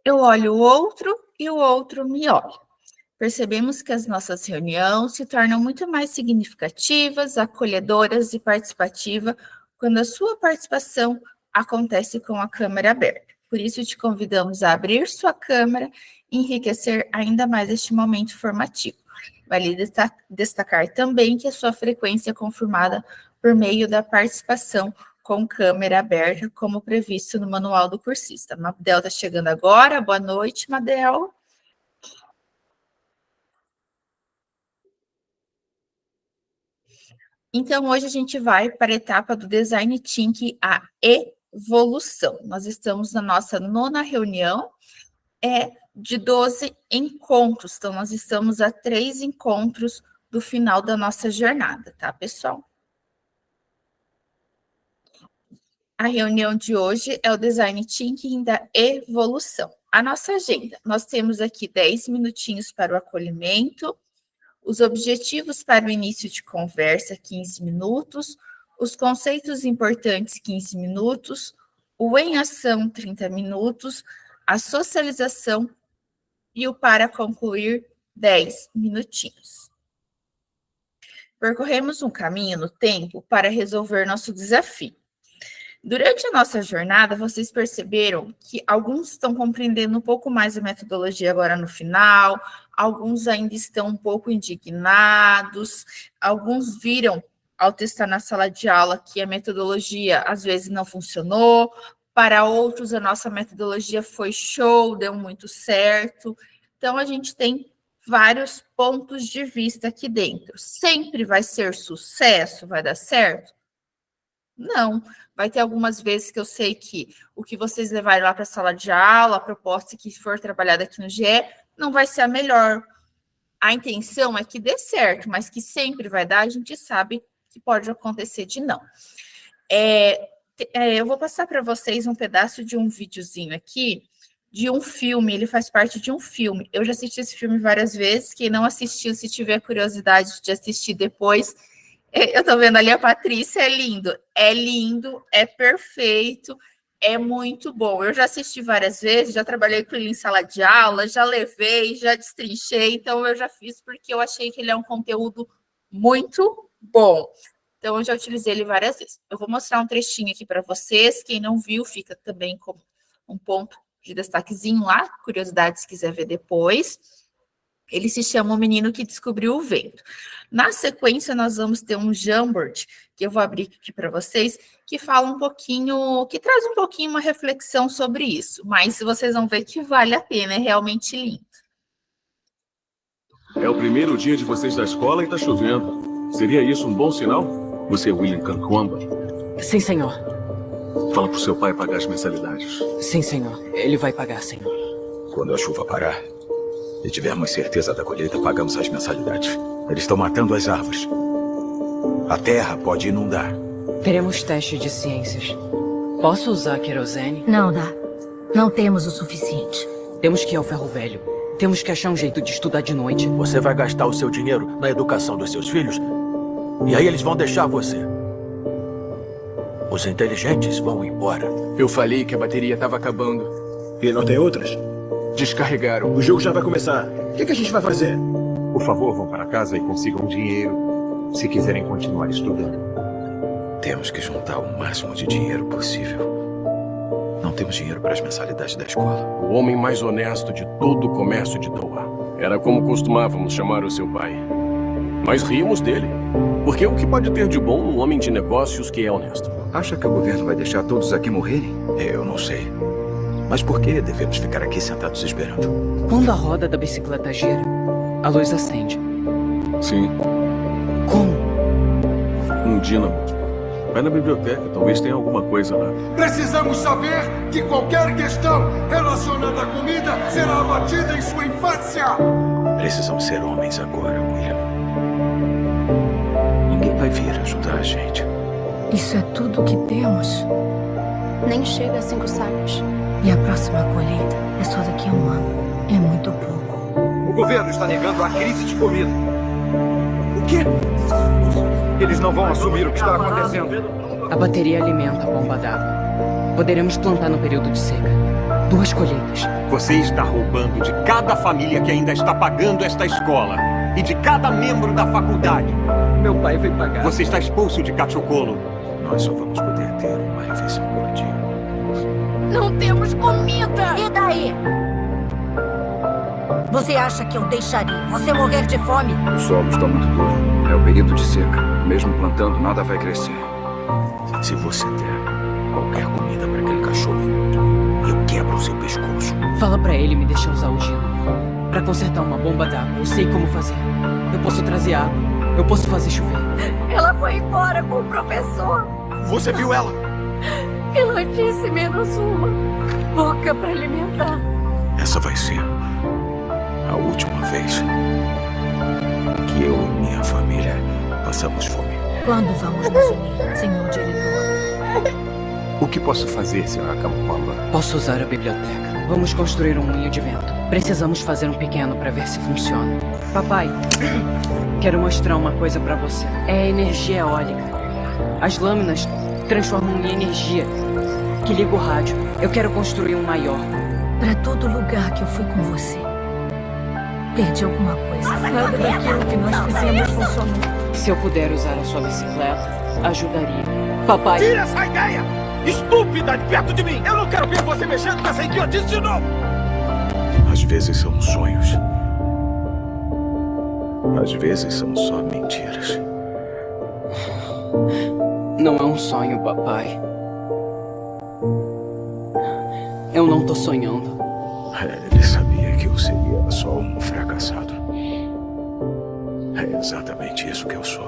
Eu olho o outro e o outro me olha. Percebemos que as nossas reuniões se tornam muito mais significativas, acolhedoras e participativas quando a sua participação acontece com a câmera aberta. Por isso, te convidamos a abrir sua câmera e enriquecer ainda mais este momento formativo. Vale destacar também que a sua frequência é confirmada por meio da participação com câmera aberta, como previsto no manual do cursista. Mabel está chegando agora. Boa noite, Mabel. Então, hoje a gente vai para a etapa do Design Thinking, a evolução. Nós estamos na nossa 9ª reunião, de 12 encontros. Então, nós estamos a 3 encontros do final da nossa jornada, tá, pessoal? A reunião de hoje é o Design Thinking da evolução. A nossa agenda, nós temos aqui 10 minutinhos para o acolhimento, os objetivos para o início de conversa, 15 minutos, os conceitos importantes, 15 minutos, o em ação, 30 minutos, a socialização e o para concluir, 10 minutinhos. Percorremos um caminho no tempo para resolver nosso desafio. Durante a nossa jornada, vocês perceberam que alguns estão compreendendo um pouco mais a metodologia agora no final, alguns ainda estão um pouco indignados, alguns viram ao testar na sala de aula que a metodologia às vezes não funcionou, para outros a nossa metodologia foi show, deu muito certo. Então, a gente tem vários pontos de vista aqui dentro. Sempre vai ser sucesso, vai dar certo? Não, vai ter algumas vezes que eu sei que o que vocês levarem lá para a sala de aula, a proposta que for trabalhada aqui no GE, não vai ser a melhor. A intenção é que dê certo, mas que sempre vai dar, a gente sabe que pode acontecer de não. Eu vou passar para vocês um pedaço de um videozinho aqui, de um filme, ele faz parte de um filme. Eu já assisti esse filme várias vezes, quem não assistiu, se tiver curiosidade de assistir depois, eu tô vendo ali a Patrícia, é lindo, é perfeito, é muito bom. Eu já assisti várias vezes, já trabalhei com ele em sala de aula, já levei, já destrinchei, então eu já fiz porque eu achei que ele é um conteúdo muito bom. Então, eu já utilizei ele várias vezes. Eu vou mostrar um trechinho aqui para vocês, quem não viu fica também com um ponto de destaquezinho lá, curiosidade se quiser ver depois. Ele se chama O Menino que Descobriu o Vento. Na sequência, nós vamos ter um Jamboard, que eu vou abrir aqui para vocês, que fala um pouquinho, que traz um pouquinho uma reflexão sobre isso. Mas vocês vão ver que vale a pena, é realmente lindo. É o primeiro dia de vocês da escola e está chovendo. Seria isso um bom sinal? Você é William Kankwamba? Sim, senhor. Fala pro seu pai pagar as mensalidades. Sim, senhor. Ele vai pagar, senhor. Quando a chuva parar e tivermos certeza da colheita, pagamos as mensalidades. Eles estão matando as árvores. A terra pode inundar. Teremos teste de ciências. Posso usar querosene? Não dá. Não temos o suficiente. Temos que ir ao ferro velho. Temos que achar um jeito de estudar de noite. Você vai gastar o seu dinheiro na educação dos seus filhos? E aí eles vão deixar você. Os inteligentes vão embora. Eu falei que a bateria estava acabando. E não tem outras? Descarregaram. O jogo já vai começar. O que a gente vai fazer? Por favor, vão para casa e consigam dinheiro se quiserem continuar estudando. Temos que juntar o máximo de dinheiro possível. Não temos dinheiro para as mensalidades da escola. O homem mais honesto de todo o comércio de Doha. Era como costumávamos chamar o seu pai. Mas ríamos dele. Porque o que pode ter de bom um homem de negócios que é honesto? Acha que o governo vai deixar todos aqui morrerem? Eu não sei. Mas por que devemos ficar aqui sentados esperando? Quando a roda da bicicleta gira, a luz acende. Sim. Como? Um dínamo. Vai na biblioteca, talvez tenha alguma coisa lá. Precisamos saber que qualquer questão relacionada à comida será abatida em sua infância. Precisamos ser homens agora, William. Ninguém vai vir ajudar a gente. Isso é tudo que temos? Nem chega a 5 sacos. E a próxima colheita é só daqui a um ano. É muito pouco. O governo está negando a crise de comida. O quê? Eles não vão assumir o que está acontecendo. A bateria alimenta a bomba d'água. Poderemos plantar no período de seca. 2 colheitas. Você está roubando de cada família que ainda está pagando esta escola. E de cada membro da faculdade. Meu pai vai pagar. Você está expulso de Cachocolo. Nós só vamos poder ter uma refeição por dia. Não temos comida! E daí? Você acha que eu deixaria você morrer de fome? O solo está muito duro. É o período de seca. Mesmo plantando, nada vai crescer. Se você der qualquer comida para aquele cachorro, eu quebro o seu pescoço. Fala pra ele me deixar usar o gelo. Pra consertar uma bomba d'água, eu sei como fazer. Eu posso trazer água. Eu posso fazer chover. Ela foi embora com o professor. Você viu ela? Ela disse menos uma. Boca pra alimentar. Essa vai ser a última vez que eu e minha família passamos fome. Quando vamos nos unir, senhor diretor? O que posso fazer, Sr. Camuquamba? Posso usar a biblioteca. Vamos construir um moinho de vento. Precisamos fazer um pequeno para ver se funciona. Papai, quero mostrar uma coisa para você. É a energia eólica. As lâminas transformam em energia que liga o rádio. Eu quero construir um maior. Para todo lugar que eu fui com você, perdi alguma coisa. Nada daquilo que nós fizemos funcionou. Se eu puder usar a sua bicicleta, ajudaria. Papai... Tira essa ideia! Estúpida, de perto de mim! Eu não quero ver você mexendo com essa idiotice de novo! Às vezes são sonhos. Às vezes são só mentiras. Não é um sonho, papai. Eu não tô sonhando. Ele sabia que eu seria só um fracassado. É exatamente isso que eu sou.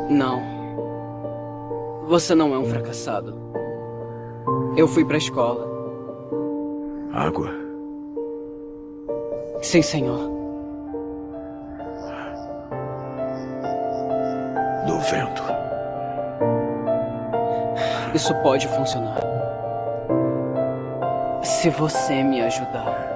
Não. Você não é um fracassado. Eu fui pra escola. Água? Sim, senhor. Do vento. Isso pode funcionar. Se você me ajudar.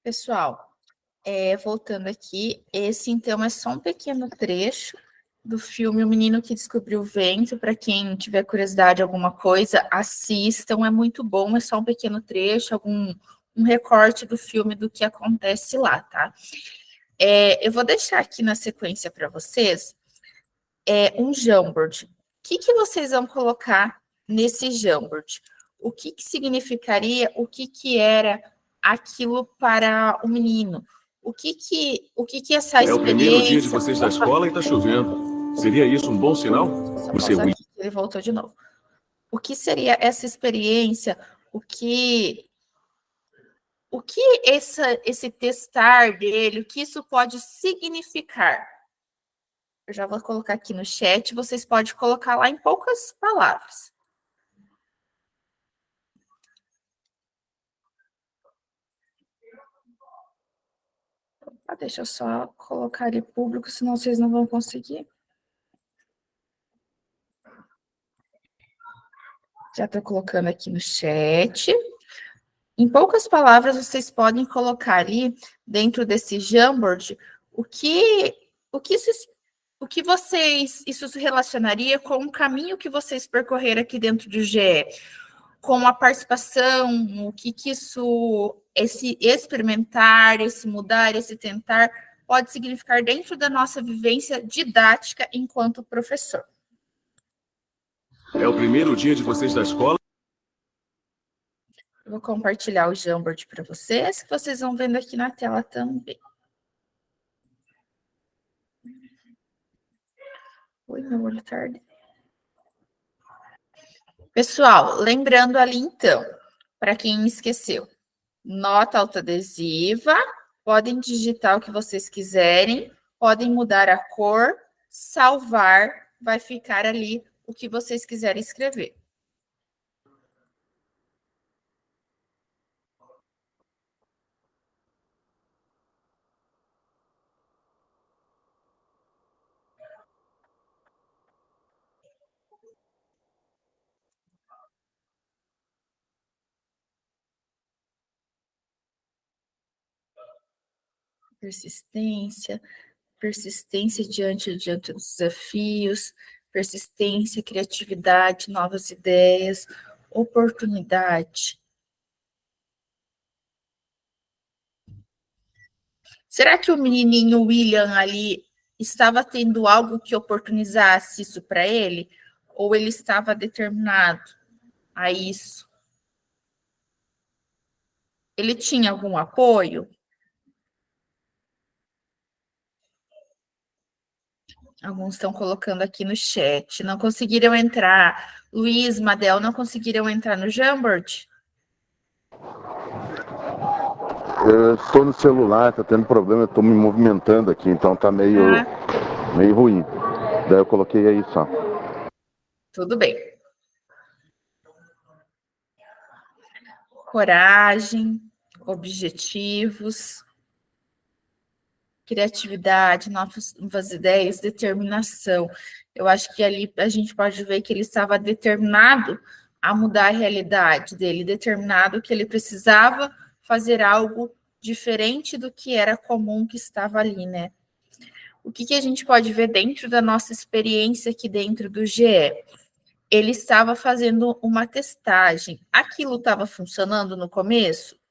Pessoal, voltando aqui, esse então é só um pequeno trecho do filme O Menino que Descobriu o Vento. Para quem tiver curiosidade alguma coisa, assistam, é muito bom, é só um pequeno trecho, um recorte do filme do que acontece lá, tá? Eu vou deixar aqui na sequência para vocês um Jamboard. O que vocês vão colocar nesse Jamboard? O que significaria, o que era aquilo para o menino? O que essa experiência... É o primeiro dia de vocês da escola e tá chovendo. Seria isso um bom sinal? Você ele voltou de novo. O que seria essa experiência? O que esse testar dele, o que isso pode significar? Eu já vou colocar aqui no chat, vocês podem colocar lá em poucas palavras. Deixa eu só colocar ele público, senão vocês não vão conseguir. Já estou colocando aqui no chat. Em poucas palavras, vocês podem colocar ali, dentro desse Jamboard, o que isso se relacionaria com o caminho que vocês percorreram aqui dentro do GE, com a participação, o que isso, esse experimentar, esse mudar, esse tentar, pode significar dentro da nossa vivência didática enquanto professor. É o primeiro dia de vocês da escola? Eu vou compartilhar o Jamboard para vocês, que vocês vão vendo aqui na tela também. Oi, meu olho tarde. Pessoal, lembrando ali então, para quem esqueceu, nota autoadesiva, podem digitar o que vocês quiserem, podem mudar a cor, salvar, vai ficar ali o que vocês quiserem escrever. Persistência, persistência diante dos desafios, persistência, criatividade, novas ideias, oportunidade. Será que o menininho William ali estava tendo algo que oportunizasse isso para ele? Ou ele estava determinado a isso? Ele tinha algum apoio? Alguns estão colocando aqui no chat. Não conseguiram entrar. Luiz, Madel, não conseguiram entrar no Jamboard? Eu estou no celular, tá tendo problema, eu estou me movimentando aqui, então tá meio ruim. Daí eu coloquei aí só. Tudo bem. Coragem, objetivos, criatividade, novas ideias, determinação. Eu acho que ali a gente pode ver que ele estava determinado a mudar a realidade dele, determinado que ele precisava fazer algo diferente do que era comum que estava ali, né? O que a gente pode ver dentro da nossa experiência aqui dentro do GE? Ele estava fazendo uma testagem. Aquilo estava funcionando no começo?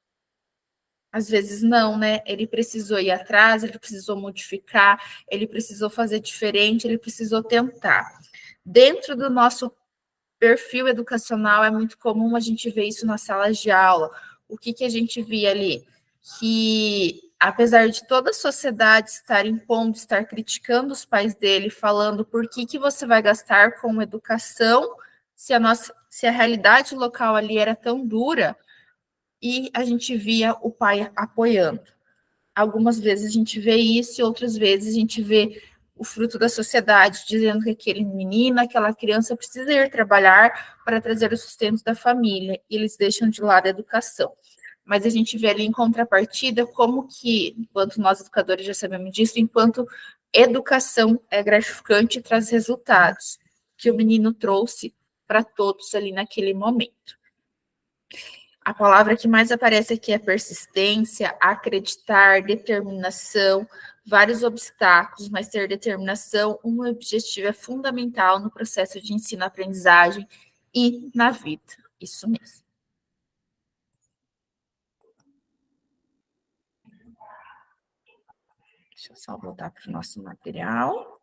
Às vezes não, né? Ele precisou ir atrás, ele precisou modificar, ele precisou fazer diferente, ele precisou tentar. Dentro do nosso perfil educacional, é muito comum a gente ver isso nas salas de aula. O que a gente via ali? Que, apesar de toda a sociedade estar impondo, estar criticando os pais dele, falando por que você vai gastar com educação se a realidade local ali era tão dura, e a gente via o pai apoiando. Algumas vezes a gente vê isso e outras vezes a gente vê o fruto da sociedade dizendo que aquele menino, aquela criança precisa ir trabalhar para trazer o sustento da família, e eles deixam de lado a educação. Mas a gente vê ali em contrapartida como que, enquanto nós educadores já sabemos disso, enquanto educação é gratificante e traz resultados, que o menino trouxe para todos ali naquele momento. A palavra que mais aparece aqui é persistência, acreditar, determinação, vários obstáculos, mas ter determinação, um objetivo é fundamental no processo de ensino-aprendizagem e na vida. Isso mesmo. Deixa eu só voltar para o nosso material.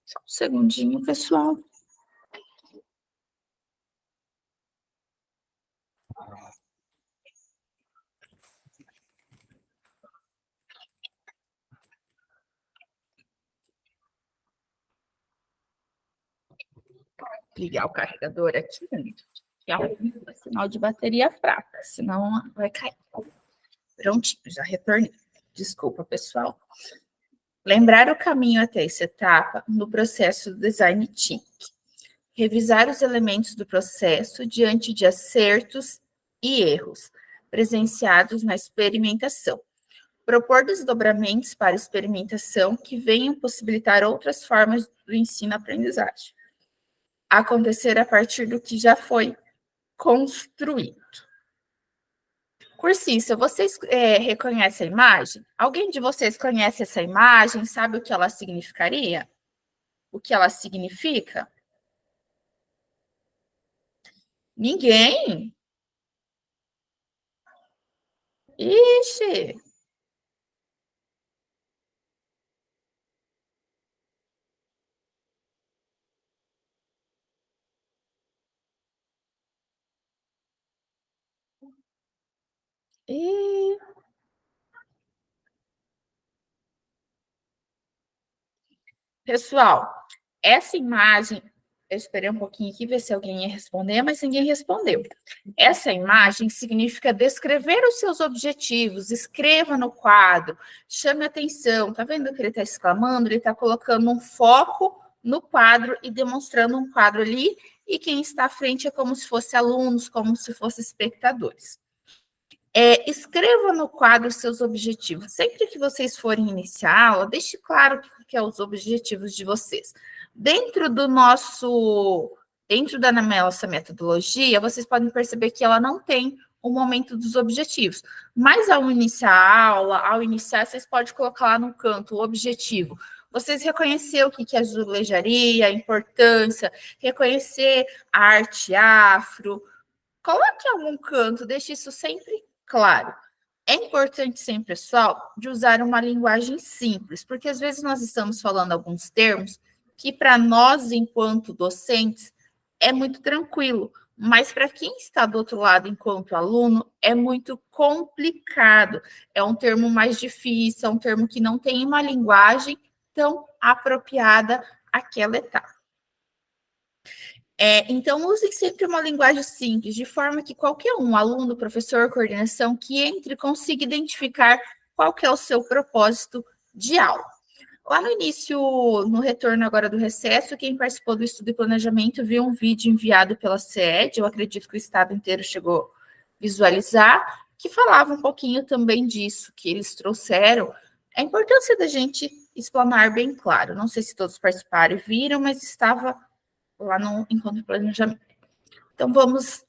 Só um segundinho, pessoal. Ligar o carregador aqui, que é um sinal de bateria fraca, senão vai cair. Prontinho, já retornei. Desculpa, pessoal. Lembrar o caminho até essa etapa no processo do Design Thinking. Revisar os elementos do processo diante de acertos e erros presenciados na experimentação. Propor desdobramentos para experimentação que venham possibilitar outras formas do ensino-aprendizagem. Acontecer a partir do que já foi construído. Cursista, vocês reconhecem a imagem? Alguém de vocês conhece essa imagem? Sabe o que ela significaria? O que ela significa? Ninguém? Ixi! E... Pessoal, essa imagem Eu esperei um pouquinho aqui, ver se alguém ia responder, mas ninguém respondeu. Essa imagem significa descrever os seus objetivos, escreva no quadro, chame atenção. Tá vendo que ele está exclamando? Ele está colocando um foco no quadro e demonstrando um quadro ali, e quem está à frente é como se fosse alunos, como se fossem espectadores. Escreva no quadro os seus objetivos. Sempre que vocês forem iniciar a aula, deixe claro o que é os objetivos de vocês. Dentro da nossa metodologia, vocês podem perceber que ela não tem o momento dos objetivos. Mas ao iniciar a aula, vocês podem colocar lá no canto o objetivo. Vocês reconhecer o que é azulejaria, a importância, reconhecer a arte afro. Coloque em algum canto, deixe isso sempre claro. É importante sempre, pessoal, de usar uma linguagem simples, porque às vezes nós estamos falando alguns termos que para nós, enquanto docentes, é muito tranquilo, mas para quem está do outro lado, enquanto aluno, é muito complicado. É um termo mais difícil, é um termo que não tem uma linguagem tão apropriada àquela etapa. Então, usem sempre uma linguagem simples, de forma que qualquer um, aluno, professor, coordenação, que entre, consiga identificar qual que é o seu propósito de aula. Lá no início, no retorno agora do recesso, quem participou do estudo e planejamento viu um vídeo enviado pela SED, eu acredito que o estado inteiro chegou a visualizar, que falava um pouquinho também disso, que eles trouxeram, a importância da gente explanar bem claro. Não sei se todos participaram e viram, mas estava lá no encontro de planejamento. Então, vamos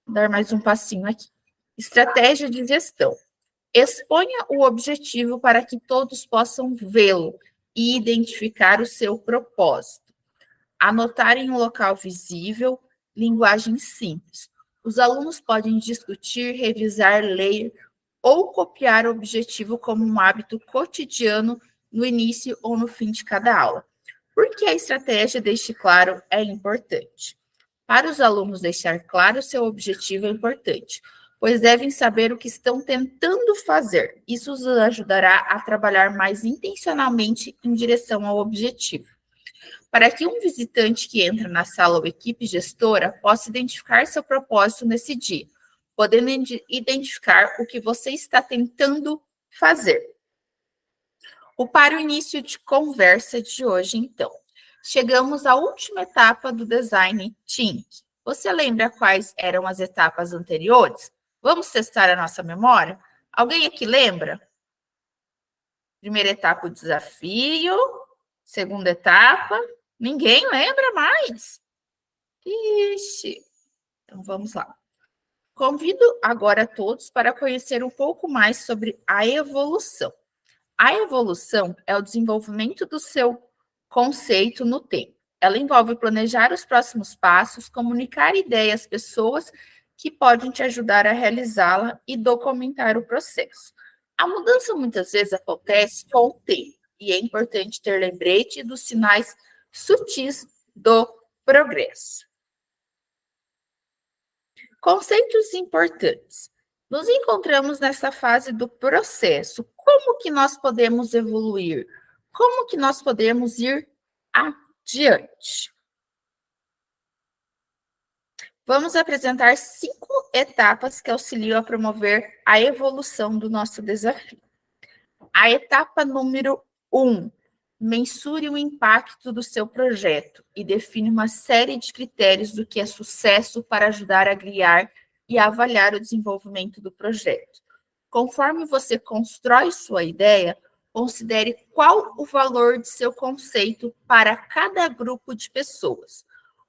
dar mais um passinho aqui. Estratégia de gestão. Exponha o objetivo para que todos possam vê-lo e identificar o seu propósito. Anotar em um local visível, linguagem simples. Os alunos podem discutir, revisar, ler ou copiar o objetivo como um hábito cotidiano no início ou no fim de cada aula. Porque a estratégia deixe claro é importante. Para os alunos deixar claro o seu objetivo é importante, pois devem saber o que estão tentando fazer. Isso os ajudará a trabalhar mais intencionalmente em direção ao objetivo. Para que um visitante que entra na sala ou equipe gestora possa identificar seu propósito nesse dia, podendo identificar o que você está tentando fazer. Para o início de conversa de hoje, então. Chegamos à última etapa do Design Thinking. Você lembra quais eram as etapas anteriores? Vamos testar a nossa memória? Alguém aqui lembra? Primeira etapa, o desafio. Segunda etapa, ninguém lembra mais. Ixi. Então, vamos lá. Convido agora todos para conhecer um pouco mais sobre a evolução. A evolução é o desenvolvimento do seu conceito no tempo. Ela envolve planejar os próximos passos, comunicar ideias às pessoas que podem te ajudar a realizá-la e documentar o processo. A mudança muitas vezes acontece com o tempo e é importante ter lembrete dos sinais sutis do progresso. Conceitos importantes. Nos encontramos nessa fase do processo. Como que nós podemos evoluir? Como que nós podemos ir adiante? Vamos apresentar 5 etapas que auxiliam a promover a evolução do nosso desafio. A etapa número 1. Mensure o impacto do seu projeto e define uma série de critérios do que é sucesso para ajudar a guiar e avaliar o desenvolvimento do projeto. Conforme você constrói sua ideia, considere qual o valor de seu conceito para cada grupo de pessoas.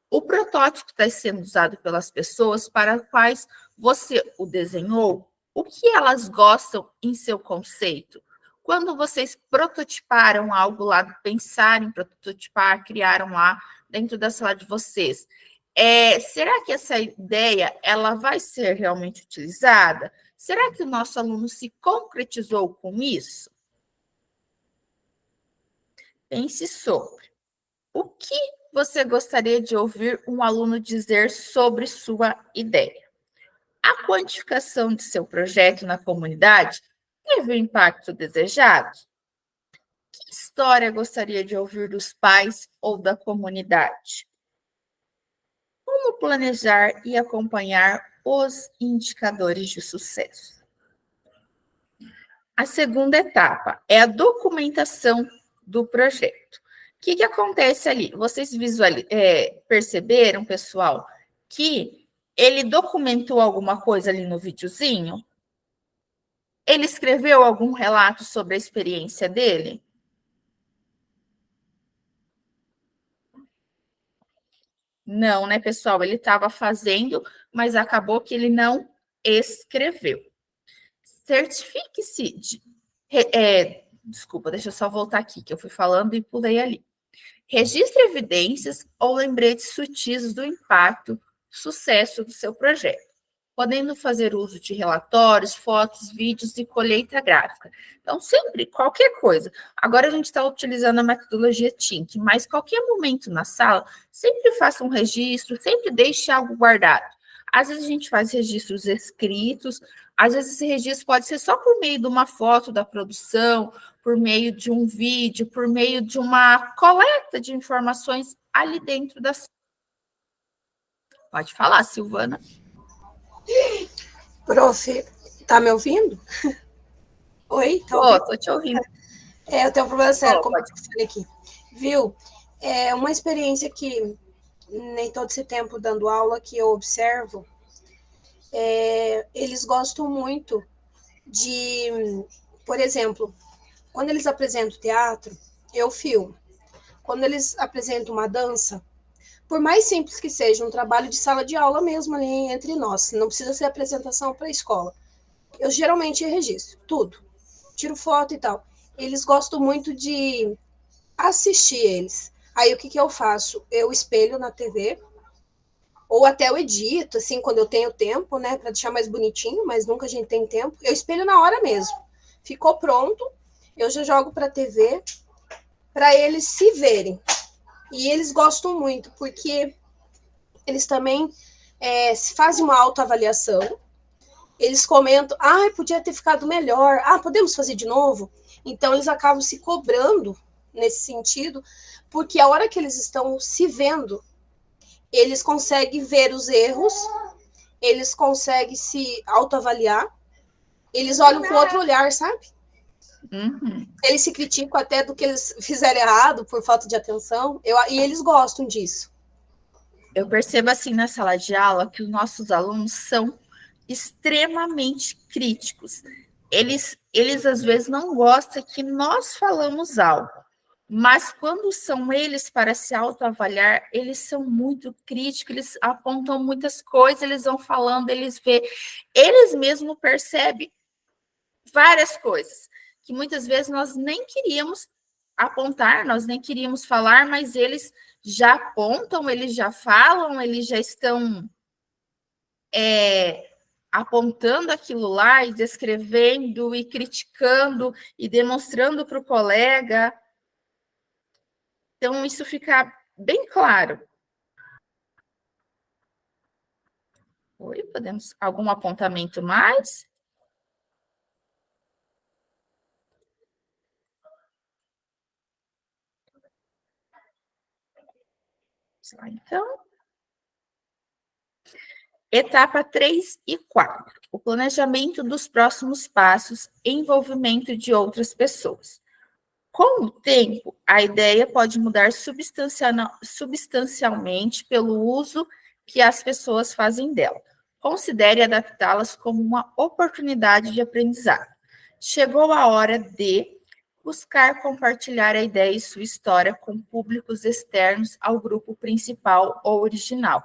O protótipo está sendo usado pelas pessoas para as quais você o desenhou. O que elas gostam em seu conceito? Quando vocês prototiparam algo lá, pensaram em prototipar, criaram lá dentro da sala de vocês, será que essa ideia ela vai ser realmente utilizada? Será que o nosso aluno se concretizou com isso? Pense sobre. O que você gostaria de ouvir um aluno dizer sobre sua ideia? A quantificação de seu projeto na comunidade teve o impacto desejado? Que história gostaria de ouvir dos pais ou da comunidade? Como planejar e acompanhar os indicadores de sucesso? A segunda etapa é a documentação do projeto. O que acontece ali? Vocês perceberam, pessoal, que ele documentou alguma coisa ali no videozinho? Ele escreveu algum relato sobre a experiência dele? Não, né, pessoal? Ele estava fazendo, mas acabou que ele não escreveu. Certifique-se de... desculpa, deixa eu só voltar aqui, que eu fui falando e pulei ali. Registre evidências ou lembretes sutis do impacto, sucesso do seu projeto, podendo fazer uso de relatórios, fotos, vídeos e colheita gráfica. Então, sempre, qualquer coisa. Agora a gente está utilizando a metodologia Tink, mas qualquer momento na sala, sempre faça um registro, sempre deixe algo guardado. Às vezes a gente faz registros escritos, às vezes esse registro pode ser só por meio de uma foto da produção, por meio de um vídeo, por meio de uma coleta de informações ali dentro da sala. Pode falar, Silvana. Prof, tá me ouvindo? Oi? Tá ouvindo? Tô te ouvindo. Eu tenho um problema sério, como eu falei aqui. Viu? É uma experiência que, nem todo esse tempo dando aula, que eu observo, eles gostam muito de, por exemplo, quando eles apresentam teatro, eu filmo. Quando eles apresentam uma dança, por mais simples que seja, um trabalho de sala de aula mesmo ali entre nós, não precisa ser apresentação para a escola. Eu geralmente registro tudo, tiro foto e tal. Eles gostam muito de assistir eles. Aí o que eu faço? Eu espelho na TV, ou até eu edito, assim, quando eu tenho tempo, né, para deixar mais bonitinho, mas nunca a gente tem tempo. Eu espelho na hora mesmo. Ficou pronto, eu já jogo para a TV, para eles se verem. E eles gostam muito, porque eles também fazem uma autoavaliação, eles comentam, podia ter ficado melhor, podemos fazer de novo? Então, eles acabam se cobrando nesse sentido, porque a hora que eles estão se vendo, eles conseguem ver os erros, eles conseguem se autoavaliar, eles olham com outro olhar, sabe? Uhum. Eles se criticam até do que eles fizeram errado por falta de atenção, e eles gostam disso. Eu percebo assim na sala de aula que os nossos alunos são extremamente críticos. Eles às vezes não gostam que nós falamos algo, mas quando são eles para se autoavaliar, eles são muito críticos, eles apontam muitas coisas, eles vão falando, eles mesmos percebem várias coisas que muitas vezes nós nem queríamos apontar, nós nem queríamos falar, mas eles já apontam, eles já falam, eles já estão apontando aquilo lá e descrevendo e criticando e demonstrando para o colega. Então, isso fica bem claro. Oi, podemos... Algum apontamento mais? Então, etapa 3 e 4, o planejamento dos próximos passos e envolvimento de outras pessoas. Com o tempo, a ideia pode mudar substancialmente pelo uso que as pessoas fazem dela. Considere adaptá-las como uma oportunidade de aprendizado. Chegou a hora de buscar compartilhar a ideia e sua história com públicos externos ao grupo principal ou original.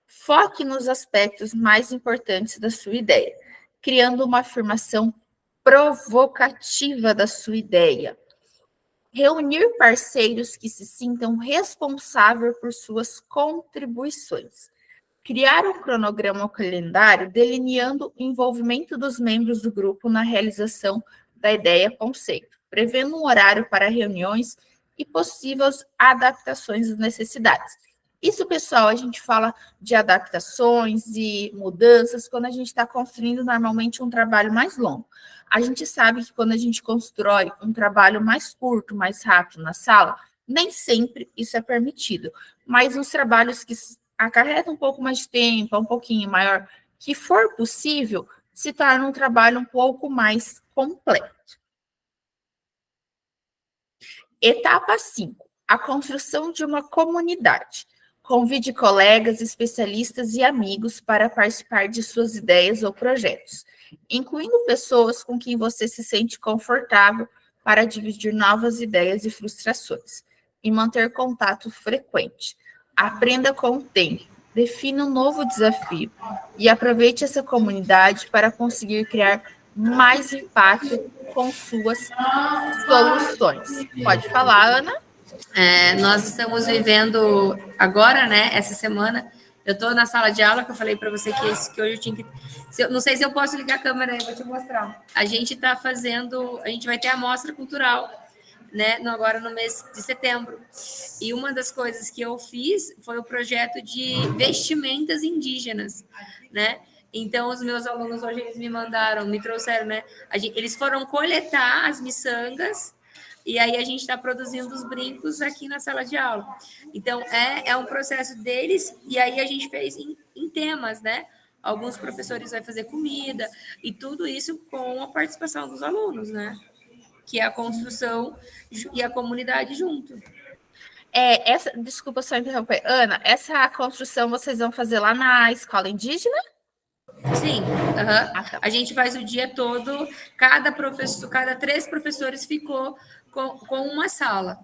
Foque nos aspectos mais importantes da sua ideia, criando uma afirmação provocativa da sua ideia. Reunir parceiros que se sintam responsáveis por suas contribuições. Criar um cronograma ou calendário delineando o envolvimento dos membros do grupo na realização da ideia-conceito, prevendo um horário para reuniões e possíveis adaptações às necessidades. Isso, pessoal, a gente fala de adaptações e mudanças quando a gente está construindo normalmente um trabalho mais longo. A gente sabe que quando a gente constrói um trabalho mais curto, mais rápido na sala, nem sempre isso é permitido. Mas os trabalhos que acarreta um pouco mais de tempo, é um pouquinho maior, que for possível, se torna um trabalho um pouco mais completo. Etapa 5. A construção de uma comunidade. Convide colegas, especialistas e amigos para participar de suas ideias ou projetos, incluindo pessoas com quem você se sente confortável para dividir novas ideias e frustrações, e manter contato frequente. Aprenda com o tempo, defina um novo desafio e aproveite essa comunidade para conseguir criar mais impacto com suas soluções. Pode falar, Ana? Nós estamos vivendo agora, né, essa semana, eu estou na sala de aula, que eu falei para você que hoje eu tinha que... não sei se eu posso ligar a câmera aí, vou te mostrar. A gente vai ter a mostra cultural, né, agora no mês de setembro. E uma das coisas que eu fiz foi o projeto de vestimentas indígenas, né? Então, os meus alunos hoje, eles me trouxeram, né? Eles foram coletar as miçangas, e aí a gente está produzindo os brincos aqui na sala de aula. Então, é um processo deles, e aí a gente fez em temas, né? Alguns professores vão fazer comida, e tudo isso com a participação dos alunos, né? Que é a construção e a comunidade junto. Desculpa só interromper. Ana, essa construção vocês vão fazer lá na escola indígena? Sim, a gente faz o dia todo, cada 3 professores ficou com uma sala.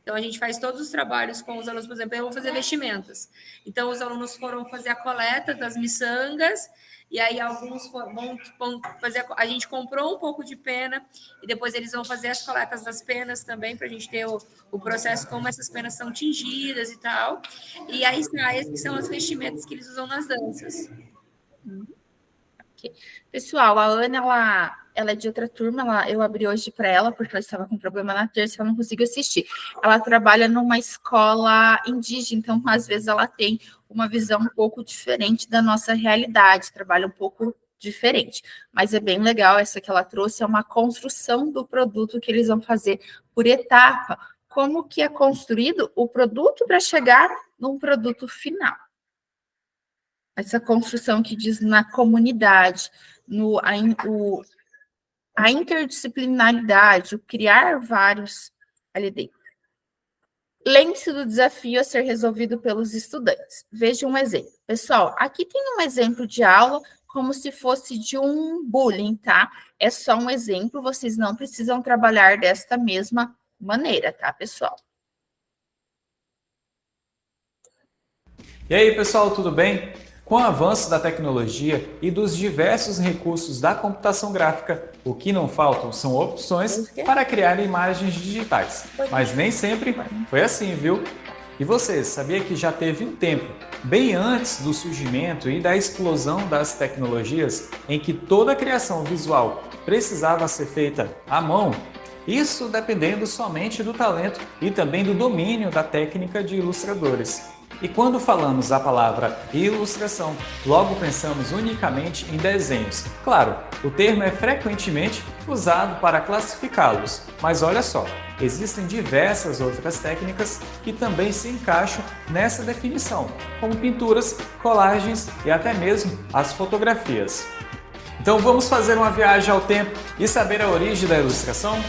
Então, a gente faz todos os trabalhos com os alunos, por exemplo, eu vou fazer vestimentas. Então, os alunos foram fazer a coleta das miçangas, e aí alguns vão fazer... A gente comprou um pouco de pena, e depois eles vão fazer as coletas das penas também, para a gente ter o processo, como essas penas são tingidas e tal. E as saias, que são as vestimentas que eles usam nas danças. Okay. Pessoal, a Ana, ela é de outra turma, eu abri hoje para ela, porque ela estava com problema na terça, ela não conseguiu assistir. Ela trabalha numa escola indígena, então, às vezes, ela tem uma visão um pouco diferente da nossa realidade, trabalha um pouco diferente. Mas é bem legal, essa que ela trouxe, é uma construção do produto que eles vão fazer por etapa, como que é construído o produto para chegar num produto final. Essa construção que diz na comunidade, a interdisciplinaridade, o criar vários ali dentro. Lembre-se do desafio a ser resolvido pelos estudantes. Veja um exemplo. Pessoal, aqui tem um exemplo de aula como se fosse de um bullying, tá? É só um exemplo, vocês não precisam trabalhar desta mesma maneira, tá, pessoal? E aí, pessoal, tudo bem? Com o avanço da tecnologia e dos diversos recursos da computação gráfica, o que não faltam são opções para criar imagens digitais. Mas nem sempre foi assim, viu? E você, sabia que já teve um tempo, bem antes do surgimento e da explosão das tecnologias, em que toda a criação visual precisava ser feita à mão? Isso dependendo somente do talento e também do domínio da técnica de ilustradores. E quando falamos a palavra ilustração, logo pensamos unicamente em desenhos. Claro, o termo é frequentemente usado para classificá-los, mas olha só, existem diversas outras técnicas que também se encaixam nessa definição, como pinturas, colagens e até mesmo as fotografias. Então vamos fazer uma viagem ao tempo e saber a origem da ilustração?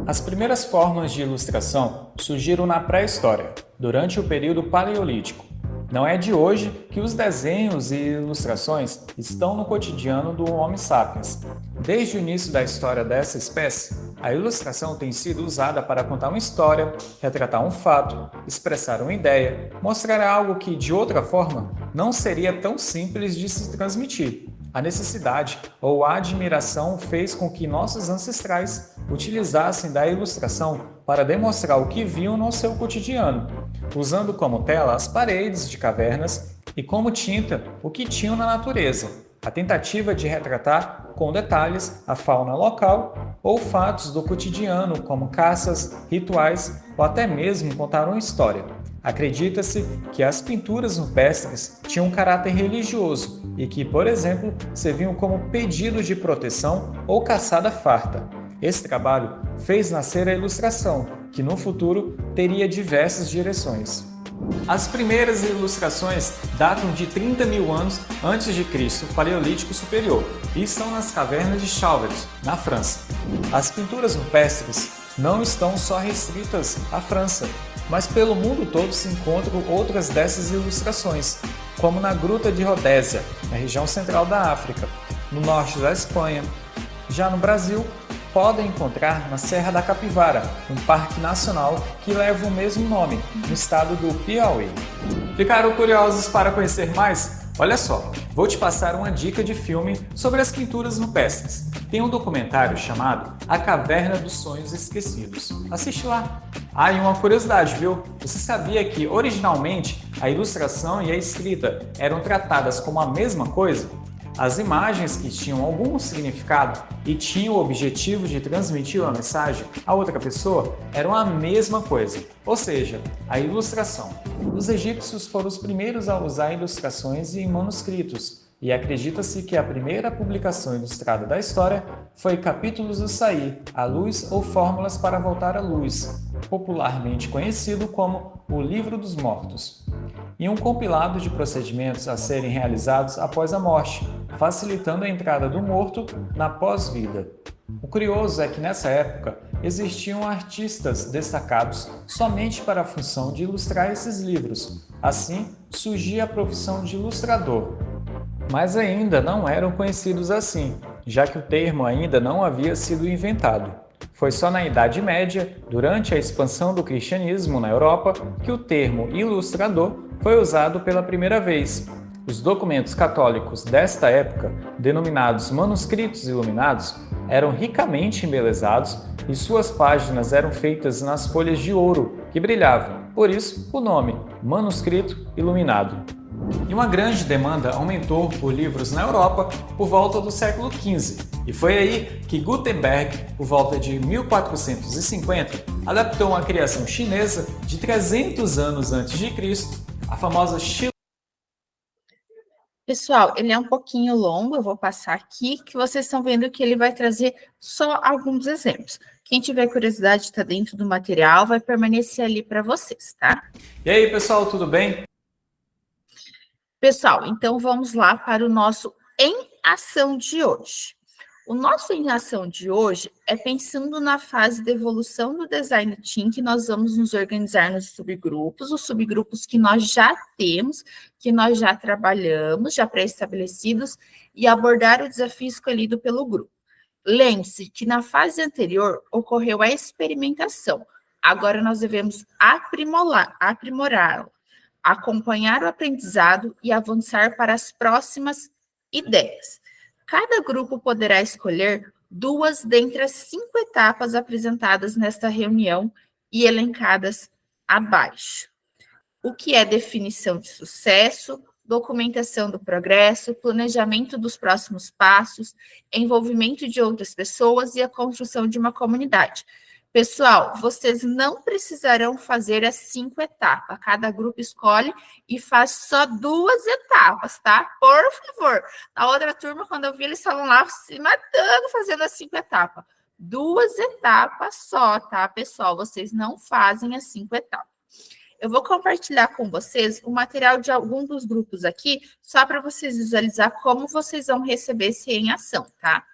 As primeiras formas de ilustração surgiram na pré-história, durante o período paleolítico. Não é de hoje que os desenhos e ilustrações estão no cotidiano do Homo sapiens. Desde o início da história dessa espécie, a ilustração tem sido usada para contar uma história, retratar um fato, expressar uma ideia, mostrar algo que, de outra forma, não seria tão simples de se transmitir. A necessidade ou a admiração fez com que nossos ancestrais utilizassem da ilustração para demonstrar o que viam no seu cotidiano, usando como tela as paredes de cavernas e como tinta o que tinham na natureza, a tentativa de retratar com detalhes a fauna local ou fatos do cotidiano como caças, rituais ou até mesmo contar uma história. Acredita-se que as pinturas rupestres tinham um caráter religioso e que, por exemplo, serviam como pedido de proteção ou caçada farta. Esse trabalho fez nascer a ilustração, que no futuro teria diversas direções. As primeiras ilustrações datam de 30 mil anos antes de Cristo, Paleolítico Superior, e estão nas cavernas de Chauvet, na França. As pinturas rupestres não estão só restritas à França, mas pelo mundo todo se encontram outras dessas ilustrações, como na Gruta de Rodésia, na região central da África, no norte da Espanha. Já no Brasil, podem encontrar na Serra da Capivara, um parque nacional que leva o mesmo nome, no estado do Piauí. Ficaram curiosos para conhecer mais? Olha só, vou te passar uma dica de filme sobre as pinturas rupestres. Tem um documentário chamado A Caverna dos Sonhos Esquecidos. Assiste lá. Ah, e uma curiosidade, viu? Você sabia que, originalmente, a ilustração e a escrita eram tratadas como a mesma coisa? As imagens que tinham algum significado e tinham o objetivo de transmitir uma mensagem a outra pessoa eram a mesma coisa, ou seja, a ilustração. Os egípcios foram os primeiros a usar ilustrações em manuscritos, e acredita-se que a primeira publicação ilustrada da história foi Capítulos do Sair, a Luz ou Fórmulas para Voltar à Luz, popularmente conhecido como o Livro dos Mortos, e um compilado de procedimentos a serem realizados após a morte, facilitando a entrada do morto na pós-vida. O curioso é que nessa época existiam artistas destacados somente para a função de ilustrar esses livros. Assim, surgia a profissão de ilustrador. Mas ainda não eram conhecidos assim, já que o termo ainda não havia sido inventado. Foi só na Idade Média, durante a expansão do cristianismo na Europa, que o termo ilustrador foi usado pela primeira vez. Os documentos católicos desta época, denominados manuscritos iluminados, eram ricamente embelezados e suas páginas eram feitas nas folhas de ouro, que brilhavam. Por isso, o nome, manuscrito iluminado. E uma grande demanda aumentou por livros na Europa por volta do século XV. E foi aí que Gutenberg, por volta de 1450, adaptou uma criação chinesa de 300 anos antes de Cristo, a famosa Pessoal, ele é um pouquinho longo, eu vou passar aqui, que vocês estão vendo que ele vai trazer só alguns exemplos. Quem tiver curiosidade está dentro do material, vai permanecer ali para vocês, tá? E aí, pessoal, tudo bem? Pessoal, então vamos lá para o nosso Em Ação de hoje. O nosso Em Ação de hoje é pensando na fase de evolução do Design Team, que nós vamos nos organizar nos subgrupos, os subgrupos que nós já temos, que nós já trabalhamos, já pré-estabelecidos, e abordar o desafio escolhido pelo grupo. Lembre-se que na fase anterior ocorreu a experimentação, agora nós devemos aprimorá-lo, acompanhar o aprendizado e avançar para as próximas ideias. Cada grupo poderá escolher 2 dentre as 5 etapas apresentadas nesta reunião e elencadas abaixo. O que é definição de sucesso, documentação do progresso, planejamento dos próximos passos, envolvimento de outras pessoas e a construção de uma comunidade. Pessoal, vocês não precisarão fazer as 5 etapas. Cada grupo escolhe e faz só 2 etapas, tá? Por favor. Na outra turma, quando eu vi, eles estavam lá se matando fazendo as 5 etapas. 2 etapas só, tá, pessoal? Vocês não fazem as 5 etapas. Eu vou compartilhar com vocês o material de algum dos grupos aqui, só para vocês visualizar como vocês vão receber esse em ação, tá?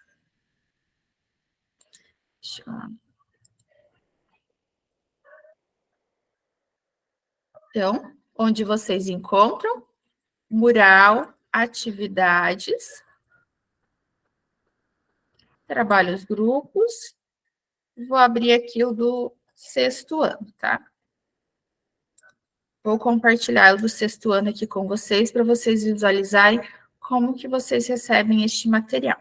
Deixa eu... Então, onde vocês encontram mural, atividades, trabalhos grupos. Vou abrir aqui o do 6º ano, tá? Vou compartilhar o do 6º ano aqui com vocês, para vocês visualizarem como que vocês recebem este material.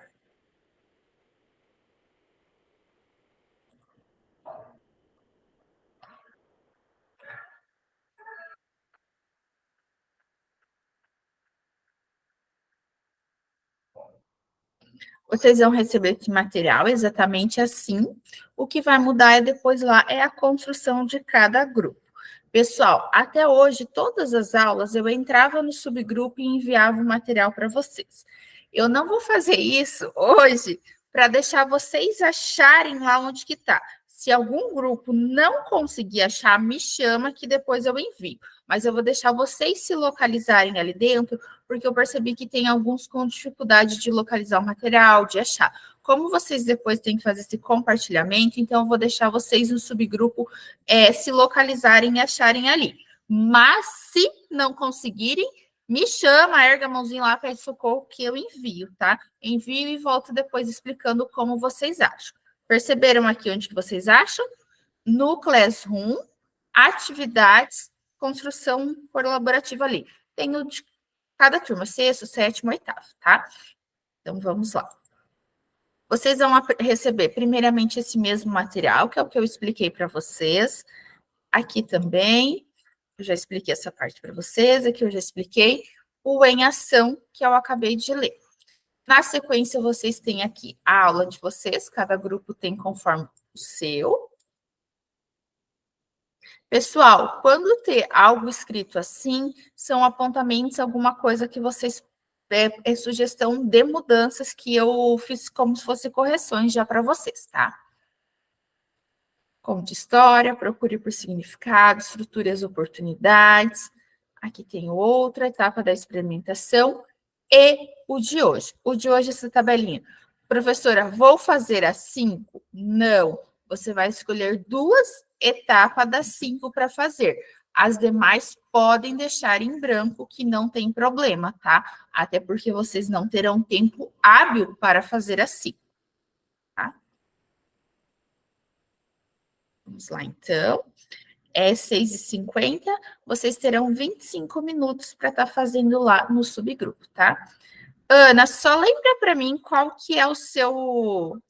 Vocês vão receber esse material exatamente assim. O que vai mudar é depois lá é a construção de cada grupo. Pessoal, até hoje, todas as aulas, eu entrava no subgrupo e enviava o material para vocês. Eu não vou fazer isso hoje para deixar vocês acharem lá onde que está. Se algum grupo não conseguir achar, me chama que depois eu envio. mas eu vou deixar vocês se localizarem ali dentro, porque eu percebi que tem alguns com dificuldade de localizar o material, de achar. Como vocês depois têm que fazer esse compartilhamento, então eu vou deixar vocês no subgrupo se localizarem e acharem ali. Mas se não conseguirem, me chama, erga a mãozinha lá, pede socorro que eu envio, tá? Envio e volto depois explicando como vocês acham. Perceberam aqui onde que vocês acham? No Classroom, atividades, construção colaborativa ali. Tem o de cada turma, sexto, sétimo, oitavo, tá? Então, vamos lá. Vocês vão receber, primeiramente, esse mesmo material, que é o que eu expliquei para vocês. Aqui também, eu já expliquei essa parte para vocês, aqui eu já expliquei. O em ação, que eu acabei de ler. Na sequência, vocês têm aqui a aula de vocês, cada grupo tem conforme o seu. Pessoal, quando ter algo escrito assim, são apontamentos, alguma coisa que vocês... É sugestão de mudanças que eu fiz como se fosse correções já para vocês, tá? Conte história, procure por significado, estruturas, oportunidades. Aqui tem outra etapa da experimentação e o de hoje. O de hoje, essa tabelinha. Professora, vou fazer as 5? Não. Você vai escolher 2 etapas das 5 para fazer. As demais podem deixar em branco, que não tem problema, tá? Até porque vocês não terão tempo hábil para fazer assim, tá? Vamos lá, então. É 6h50, vocês terão 25 minutos para estar fazendo lá no subgrupo, tá? Ana, só lembra para mim qual que é o seu...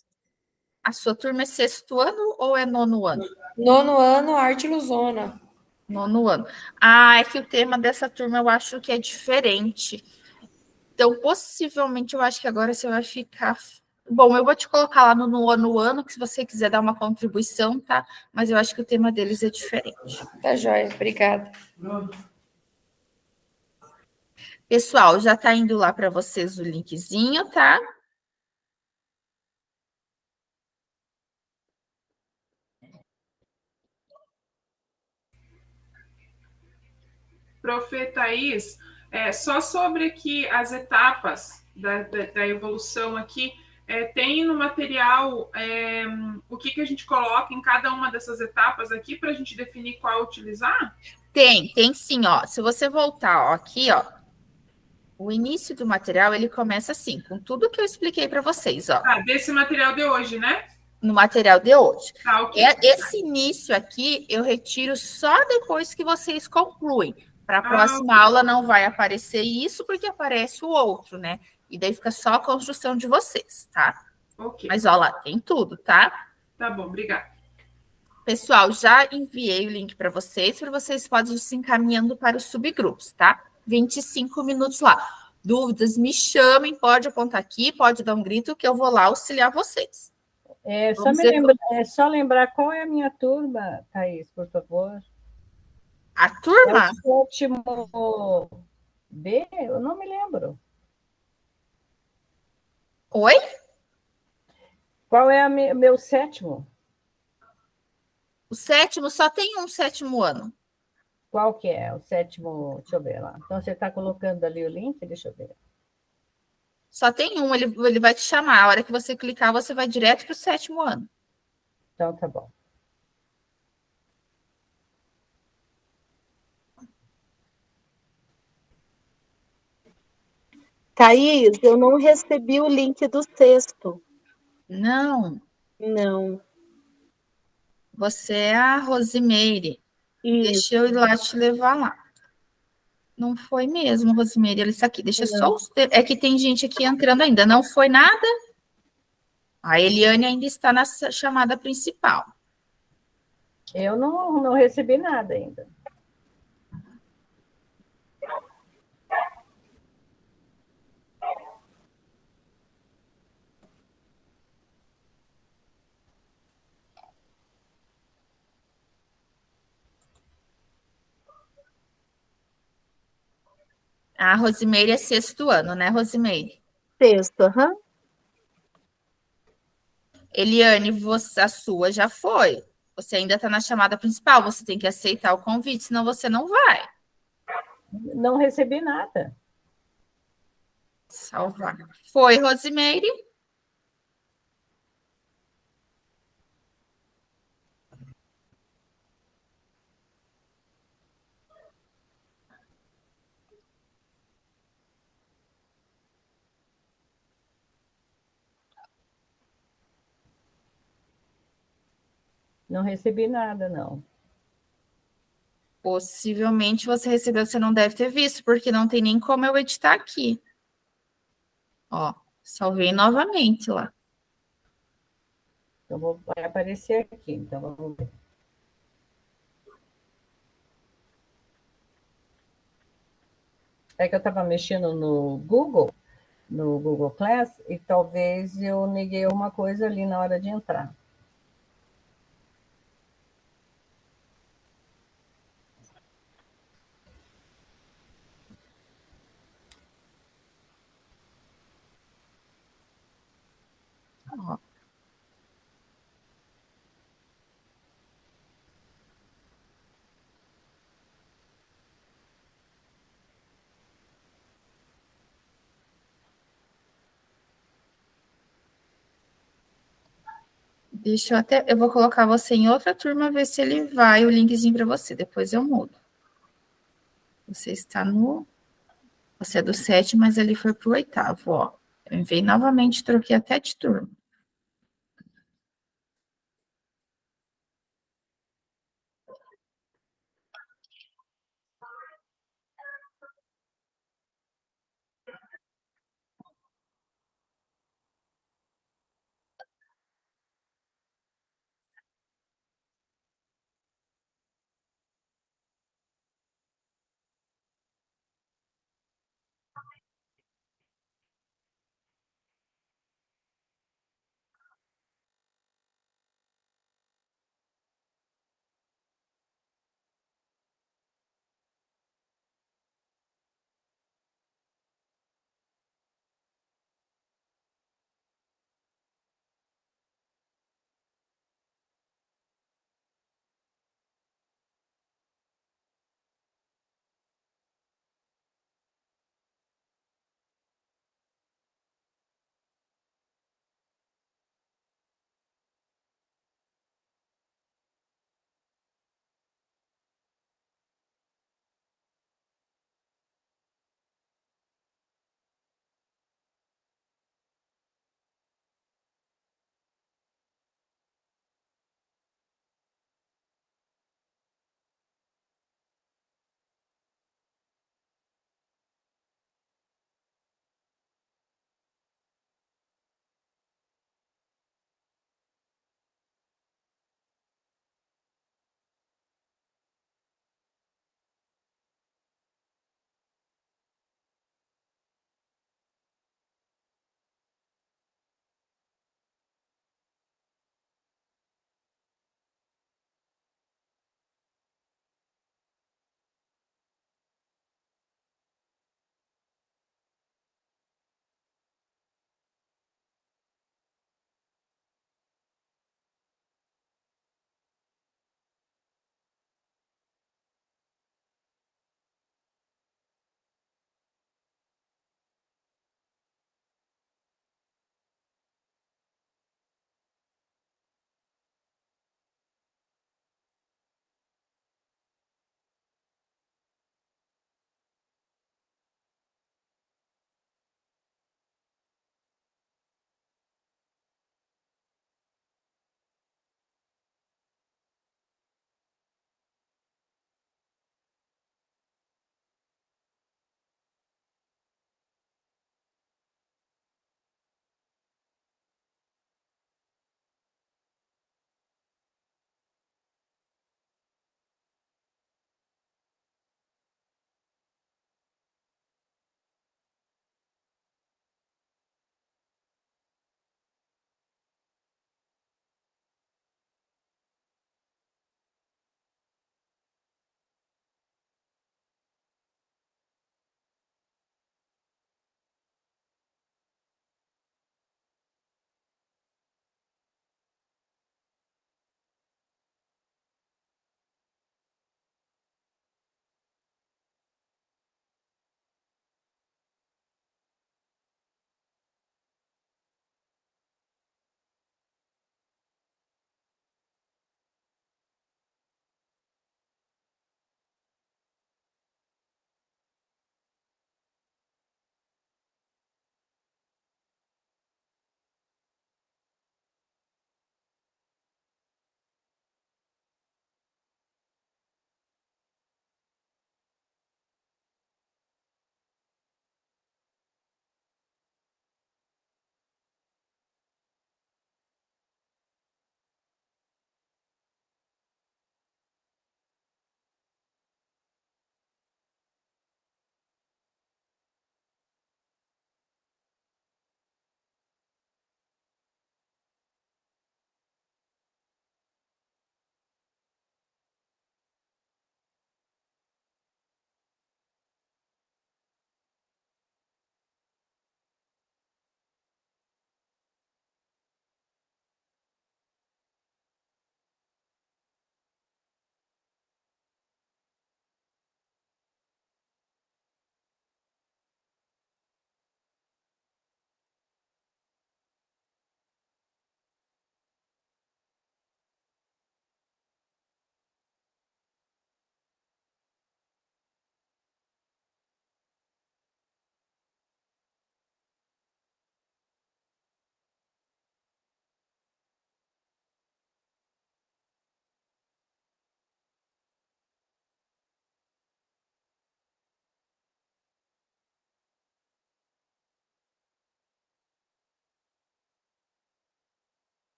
A sua turma é 6º ano ou é 9º ano? 9º ano, Arte Luzona. 9º ano. Ah, é que o tema dessa turma eu acho que é diferente. Então, possivelmente, eu acho que agora você vai ficar... Bom, eu vou te colocar lá no 9º ano, que se você quiser dar uma contribuição, tá? Mas eu acho que o tema deles é diferente. Tá joia, obrigada. Pessoal, já tá indo lá para vocês o linkzinho, tá? Prof. Thaís, só sobre aqui as etapas da evolução aqui, tem no material o que a gente coloca em cada uma dessas etapas aqui para a gente definir qual utilizar? Tem sim, ó. Se você voltar ó, aqui, ó, o início do material, ele começa assim, com tudo que eu expliquei para vocês, ó. Ah, desse material de hoje, né? No material de hoje. Tá, okay. Esse início aqui, eu retiro só depois que vocês concluem. Para a próxima aula não vai aparecer isso, porque aparece o outro, né? E daí fica só a construção de vocês, tá? Ok. Mas, ó lá, tem tudo, tá? Tá bom, obrigada. Pessoal, já enviei o link para vocês podem ir se encaminhando para os subgrupos, tá? 25 minutos lá. Dúvidas, me chamem, pode apontar aqui, pode dar um grito, que eu vou lá auxiliar vocês. Só lembrar qual é a minha turma, Thaís, por favor. A turma? É o 7º B? Eu não me lembro. Oi? Qual é o meu 7º? O 7º só tem um 7º ano. Qual que é o 7º? Deixa eu ver lá. Então, você está colocando ali o link? Deixa eu ver. Só tem um, ele vai te chamar. A hora que você clicar, você vai direto para o 7º ano. Então, tá bom. Thaís, eu não recebi o link do 6º. Não. Não. Você é a Rosimeire. Isso. Deixa eu ir lá te levar lá. Não foi mesmo, Rosimeire. Olha isso aqui. Deixa só os... É que tem gente aqui entrando ainda. Não foi nada? A Eliane ainda está na chamada principal. Eu não recebi nada ainda. A Rosimeire é 6º ano, né, Rosimeire? 6º, aham. Eliane, a sua já foi. Você ainda está na chamada principal, você tem que aceitar o convite, senão você não vai. Não recebi nada. Salvar. Foi, Rosimeire? Não recebi nada, não. Possivelmente você recebeu, você não deve ter visto, porque não tem nem como eu editar aqui. Ó, salvei novamente lá. Então, vai aparecer aqui, então vamos ver. É que eu estava mexendo no Google Class, e talvez eu neguei alguma coisa ali na hora de entrar. Ó. Deixa eu até. Eu vou colocar você em outra turma, ver se ele vai o linkzinho para você. Depois eu mudo. Você está no. Você é do 7, mas ele foi para o 8º, ó. Eu enviei novamente, troquei até de turma.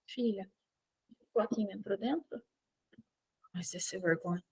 Filha, Joaquim entrou dentro? Mas esse vergonha.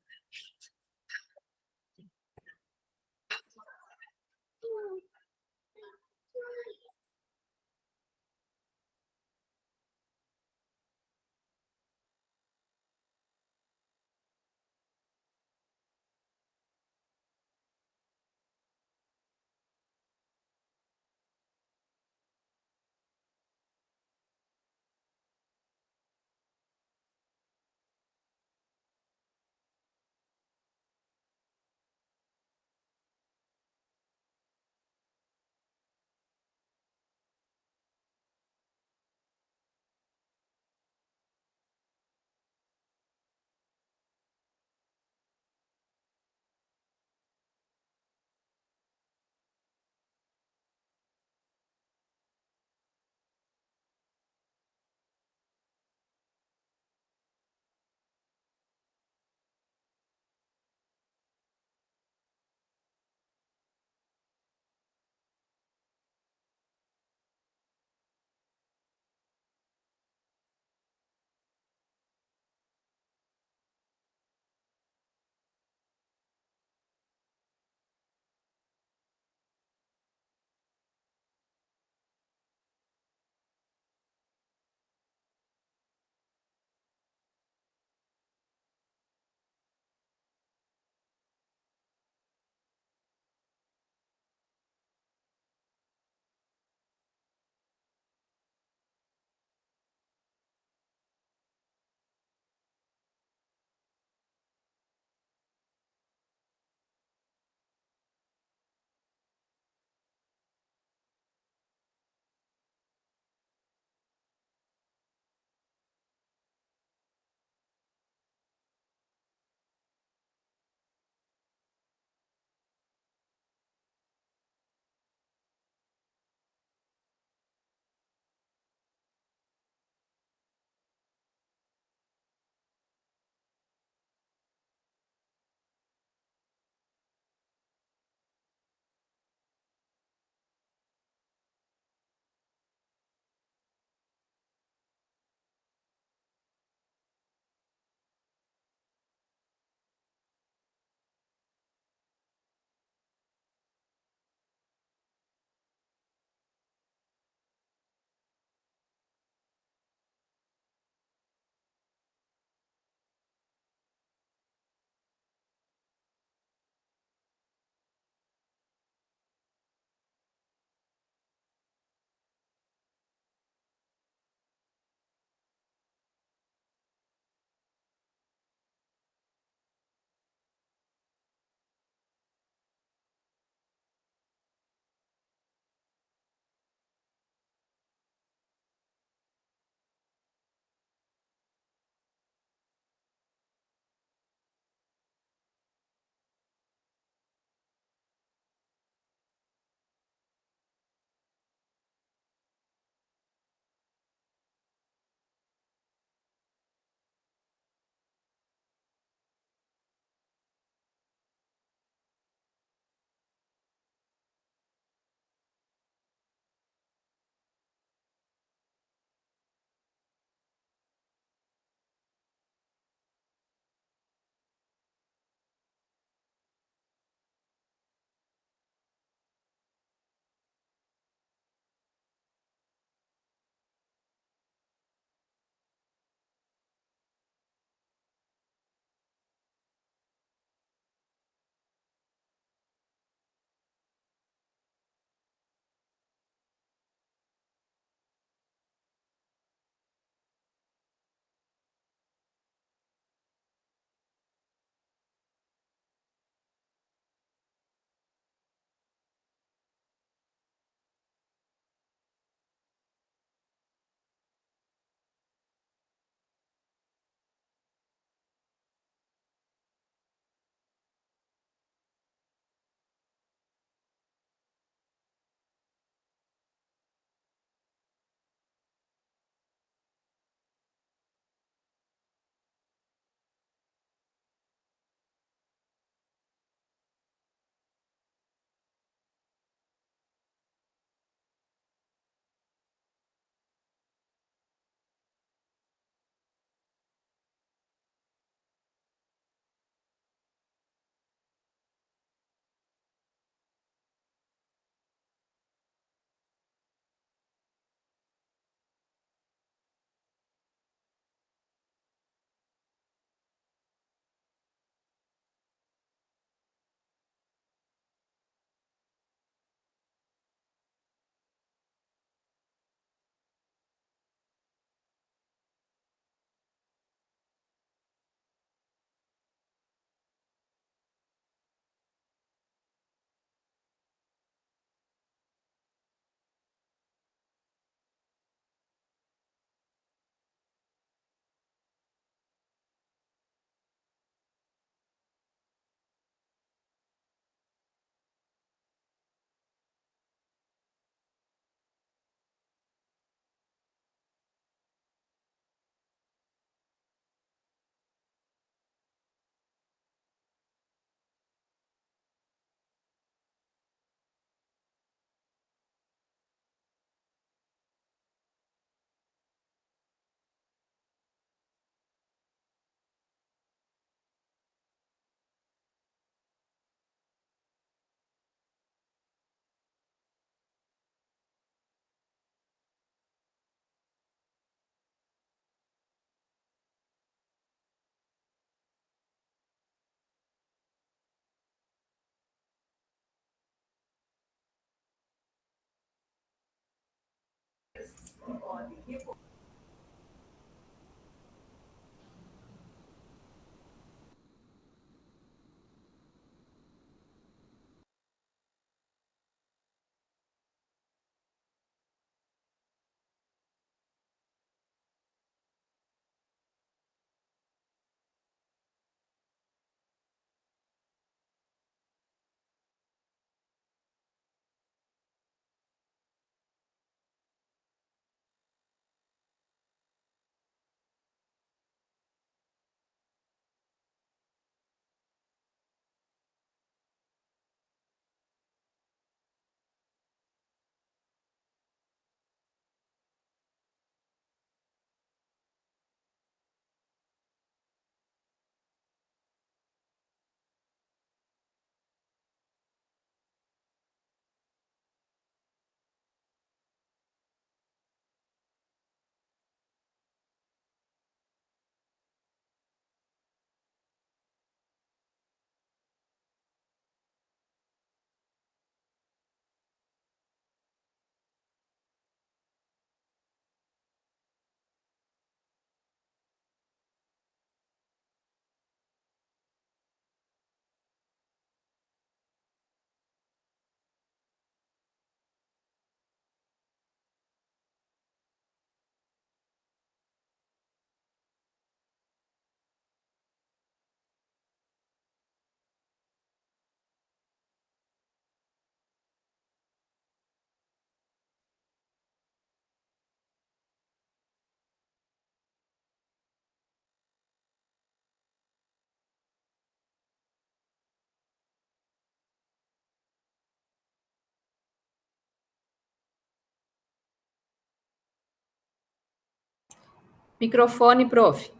Microfone, prof.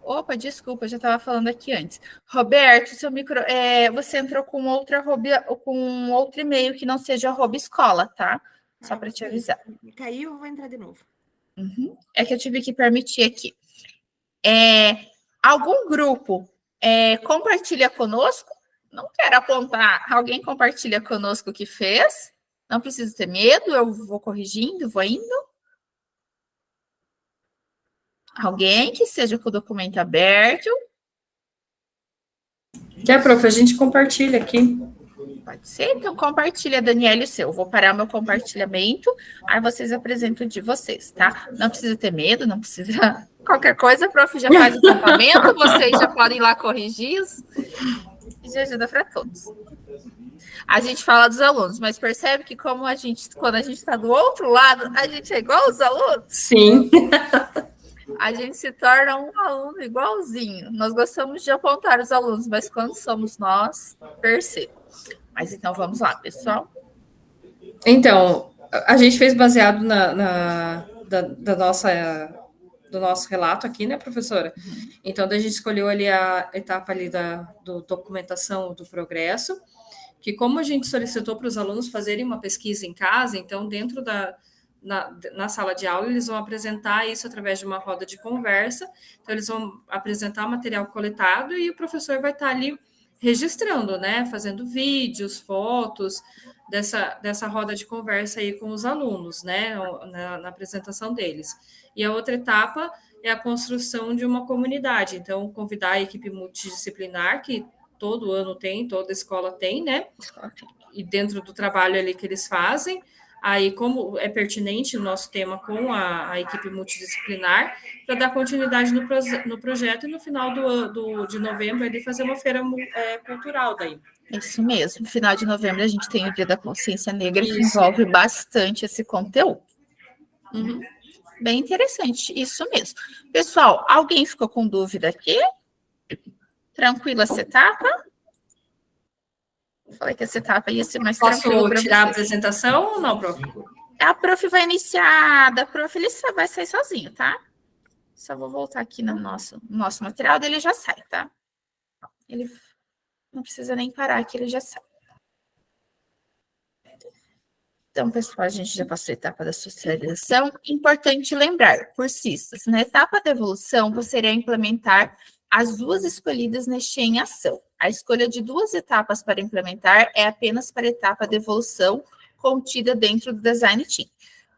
Opa, desculpa, eu já estava falando aqui antes. Roberto, você entrou com com outro e-mail que não seja @escola, tá? Só para te avisar. Caiu, eu vou entrar de novo. É que eu tive que permitir aqui. Algum grupo compartilha conosco? Não quero apontar. Alguém compartilha conosco o que fez? Não preciso ter medo, eu vou corrigindo, vou indo. Alguém que seja com o documento aberto. Prof, a gente compartilha aqui. Pode ser? Então, compartilha, Daniela, o seu. Vou parar meu compartilhamento, aí vocês apresentam de vocês, tá? Não precisa ter medo, não precisa... Qualquer coisa, a prof já faz o tratamento, vocês já podem ir lá corrigir e já ajuda para todos. A gente fala dos alunos, mas percebe que quando a gente está do outro lado, a gente é igual aos alunos? Sim. A gente se torna um aluno igualzinho. Nós gostamos de apontar os alunos, mas quando somos nós, perceba. Mas então vamos lá, pessoal. Então, a gente fez baseado do nosso relato aqui, né, professora? Então, a gente escolheu ali a etapa ali da documentação do progresso, que como a gente solicitou para os alunos fazerem uma pesquisa em casa, então, dentro na sala de aula, eles vão apresentar isso através de uma roda de conversa, então, eles vão apresentar o material coletado e o professor vai estar ali registrando, né, fazendo vídeos, fotos dessa roda de conversa aí com os alunos, né, na apresentação deles. E a outra etapa é a construção de uma comunidade, então convidar a equipe multidisciplinar, que todo ano tem, toda escola tem, né, e dentro do trabalho ali que eles fazem, aí como é pertinente o nosso tema com a equipe multidisciplinar, para dar continuidade no projeto e no final de novembro ele fazer uma feira cultural daí. Isso mesmo, no final de novembro a gente tem o Dia da Consciência Negra, que envolve bastante esse conteúdo. Bem interessante, isso mesmo. Pessoal, alguém ficou com dúvida aqui? Tranquila essa etapa? Falei que essa etapa ia ser mais tranquila. Posso tirar a apresentação ou não, prof? A prof vai iniciar, a prof ele vai sair sozinho, tá? Só vou voltar aqui no nosso material, dele já sai, tá? Ele não precisa nem parar aqui, ele já sai. Então, pessoal, a gente já passou a etapa da socialização. Importante lembrar, cursistas, na etapa da evolução, você irá implementar as duas escolhidas neste em ação. A escolha de duas etapas para implementar é apenas para a etapa de evolução contida dentro do Design Team.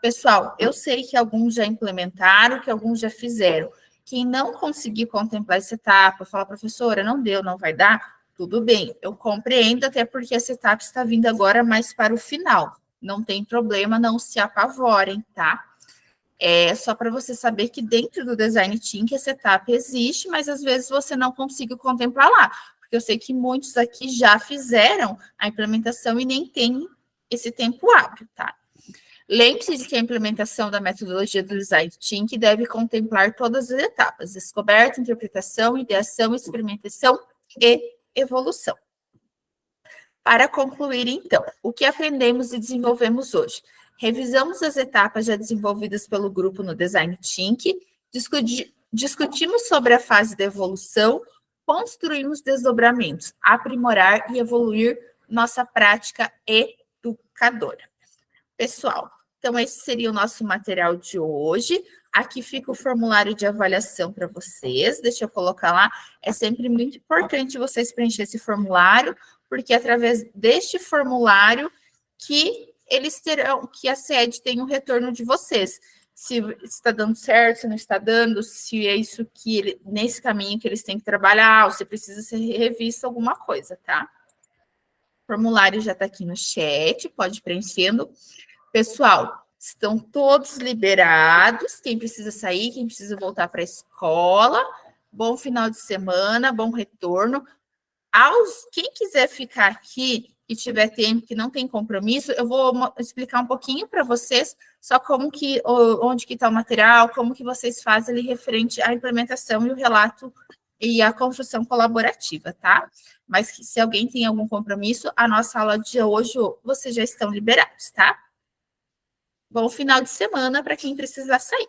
Pessoal, eu sei que alguns já implementaram, que alguns já fizeram. Quem não conseguir contemplar essa etapa, fala, professora, não deu, não vai dar, tudo bem, eu compreendo, até porque essa etapa está vindo agora mais para o final. Não tem problema, não se apavorem, tá? É só para você saber que dentro do Design Team que essa etapa existe, mas às vezes você não consegue contemplar lá, porque eu sei que muitos aqui já fizeram a implementação e nem tem esse tempo hábil, tá? Lembre-se de que a implementação da metodologia do Design Team que deve contemplar todas as etapas: descoberta, interpretação, ideação, experimentação e evolução. Para concluir, então, o que aprendemos e desenvolvemos hoje? Revisamos as etapas já desenvolvidas pelo grupo no Design Think, discutimos sobre a fase da evolução, construímos desdobramentos, aprimorar e evoluir nossa prática educadora. Pessoal, então esse seria o nosso material de hoje. Aqui fica o formulário de avaliação para vocês, deixa eu colocar lá. É sempre muito importante vocês preencherem esse formulário, porque é através deste formulário que eles terão, que a sede tem um retorno de vocês. Se está dando certo, se não está dando, se é isso que nesse caminho que eles têm que trabalhar, ou se precisa ser revisto alguma coisa, tá? O formulário já está aqui no chat, pode ir preenchendo. Pessoal, estão todos liberados, quem precisa sair, quem precisa voltar para a escola. Bom final de semana, bom retorno. Quem quiser ficar aqui e tiver tempo, que não tem compromisso, eu vou explicar um pouquinho para vocês só onde que está o material, como que vocês fazem ali referente à implementação e o relato e a construção colaborativa, tá? Mas se alguém tem algum compromisso, a nossa aula de hoje, vocês já estão liberados, tá? Bom final de semana para quem precisar sair.